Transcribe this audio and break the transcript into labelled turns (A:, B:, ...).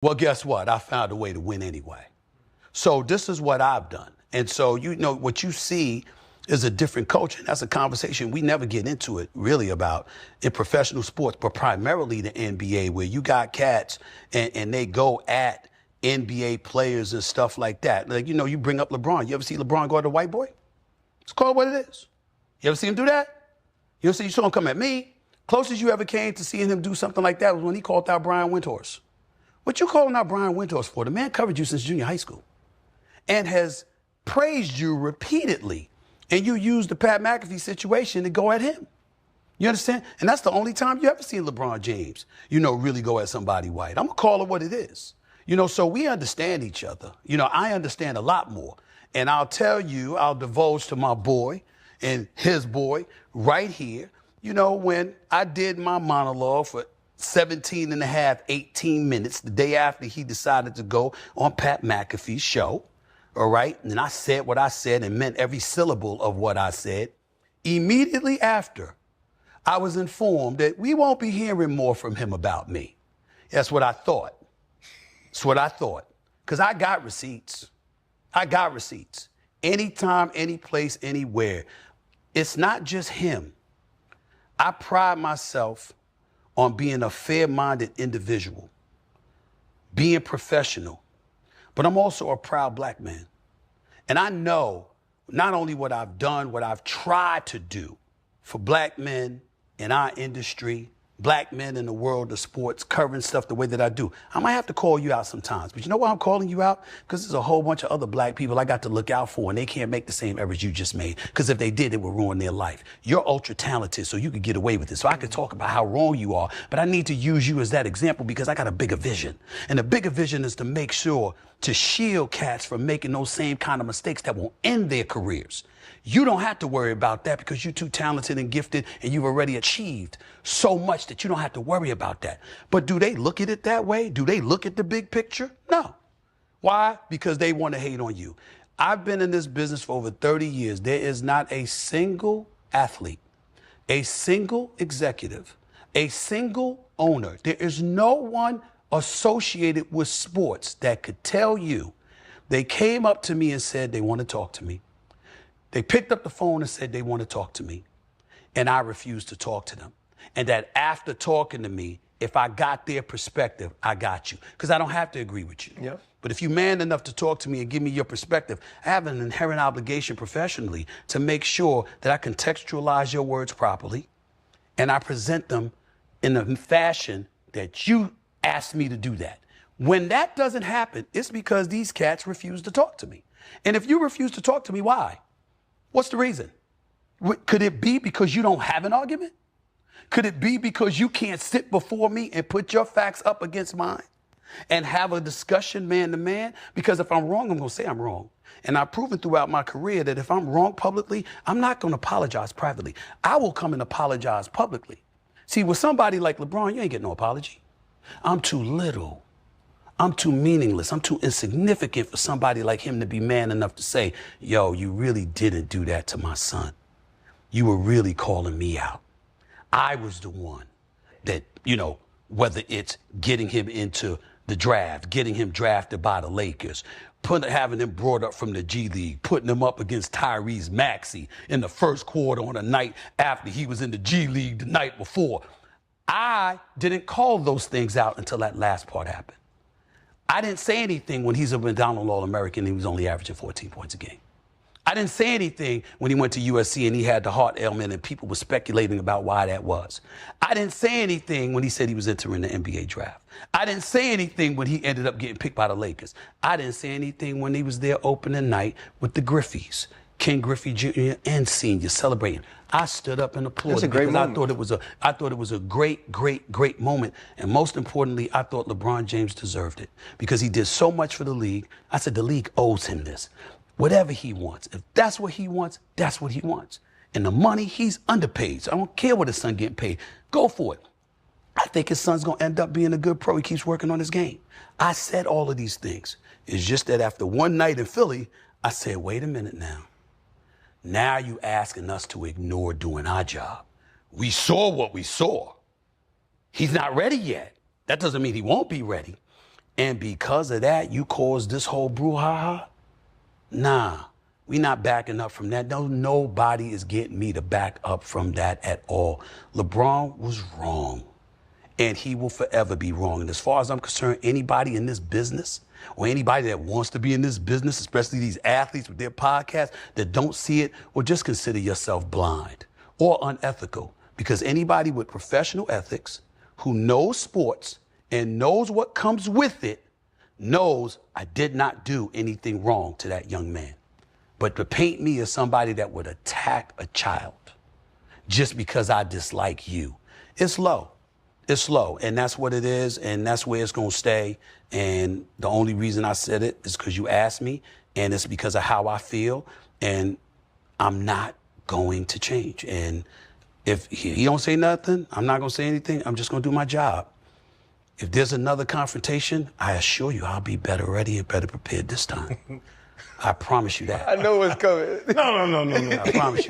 A: Well, guess what? I found a way to win anyway. So this is what I've done. And so, what you see is a different culture. And that's a conversation we never get into it really about in professional sports, but primarily the NBA, where you got cats and they go at NBA players and stuff like that. Like, you bring up LeBron. You ever see LeBron go at a white boy? It's called what it is. You ever see him do that? You saw him come at me. Closest you ever came to seeing him do something like that was when he called out Brian Windhorst. What you calling out Brian Windhorst for? The man covered you since junior high school and has praised you repeatedly. And you used the Pat McAfee situation to go at him. You understand? And that's the only time you ever seen LeBron James, really go at somebody white. I'm going to call it what it is. So we understand each other. I understand a lot more. And I'll tell you, I'll divulge to my boy and his boy right here, when I did my monologue for 17 and a half, 18 minutes, the day after he decided to go on Pat McAfee's show, all right? And I said what I said and meant every syllable of what I said. Immediately after, I was informed that we won't be hearing more from him about me. That's what I thought. That's what I thought. Because I got receipts. Anytime, any place, anywhere. It's not just him. I pride myself on being a fair-minded individual, being professional, but I'm also a proud black man. And I know not only what I've done, what I've tried to do for black men in our industry, black men in the world of sports, covering stuff the way that I do. I might have to call you out sometimes, but you know why I'm calling you out? Because there's a whole bunch of other black people I got to look out for, and they can't make the same errors you just made. Because if they did, it would ruin their life. You're ultra talented, so you could get away with it. So I could talk about how wrong you are, but I need to use you as that example because I got a bigger vision. And the bigger vision is to make sure to shield cats from making those same kind of mistakes that will end their careers. You don't have to worry about that because you're too talented and gifted and you've already achieved so much that you don't have to worry about that. But do they look at it that way? Do they look at the big picture? No. Why? Because they want to hate on you. I've been in this business for over 30 years. There is not a single athlete, a single executive, a single owner. There is no one associated with sports that could tell you they came up to me and said they want to talk to me. They picked up the phone and said they want to talk to me, and I refused to talk to them. And that after talking to me, if I got their perspective, I got you. Because I don't have to agree with you. Yep. But if you're man enough to talk to me and give me your perspective, I have an inherent obligation professionally to make sure that I contextualize your words properly and I present them in a fashion that you asked me to do that. When that doesn't happen, it's because these cats refuse to talk to me. And if you refuse to talk to me, why? What's the reason? Could it be because you don't have an argument? Could it be because you can't sit before me and put your facts up against mine and have a discussion man to man? Because if I'm wrong, I'm going to say I'm wrong. And I've proven throughout my career that if I'm wrong publicly, I'm not going to apologize privately. I will come and apologize publicly. See, with somebody like LeBron, you ain't getting no apology. I'm too little. I'm too meaningless. I'm too insignificant for somebody like him to be man enough to say, yo, you really didn't do that to my son. You were really calling me out. I was the one that, whether it's getting him into the draft, getting him drafted by the Lakers, having him brought up from the G League, putting him up against Tyrese Maxey in the first quarter on a night after he was in the G League the night before. I didn't call those things out until that last part happened. I didn't say anything when he's a McDonald All-American and he was only averaging 14 points a game. I didn't say anything when he went to USC and he had the heart ailment and people were speculating about why that was. I didn't say anything when he said he was entering the NBA draft. I didn't say anything when he ended up getting picked by the Lakers. I didn't say anything when he was there opening night with the Griffeys, Ken Griffey Jr. and Sr. celebrating. I stood up and applauded because I thought it was a great moment. And most importantly, I thought LeBron James deserved it because he did so much for the league. I said the league owes him this. Whatever he wants. If that's what he wants, that's what he wants. And the money, he's underpaid. So I don't care what his son getting paid. Go for it. I think his son's going to end up being a good pro. He keeps working on his game. I said all of these things. It's just that after one night in Philly, I said, wait a minute now. Now you asking us to ignore doing our job. We saw what we saw. He's not ready yet. That doesn't mean he won't be ready. And because of that, you caused this whole brouhaha? Nah, we not backing up from that. No, nobody is getting me to back up from that at all. LeBron was wrong, and he will forever be wrong. And as far as I'm concerned, anybody in this business or anybody that wants to be in this business, especially these athletes with their podcasts that don't see it, well, just consider yourself blind or unethical. Because anybody with professional ethics who knows sports and knows what comes with it knows I did not do anything wrong to that young man. But to paint me as somebody that would attack a child just because I dislike you, it's low. It's low, and that's what it is, and that's where it's going to stay. And the only reason I said it is because you asked me, and it's because of how I feel, and I'm not going to change. And if he don't say nothing, I'm not going to say anything. I'm just going to do my job. If there's another confrontation, I assure you I'll be better ready and better prepared this time. I promise you that.
B: I know what's coming.
A: No. I promise you.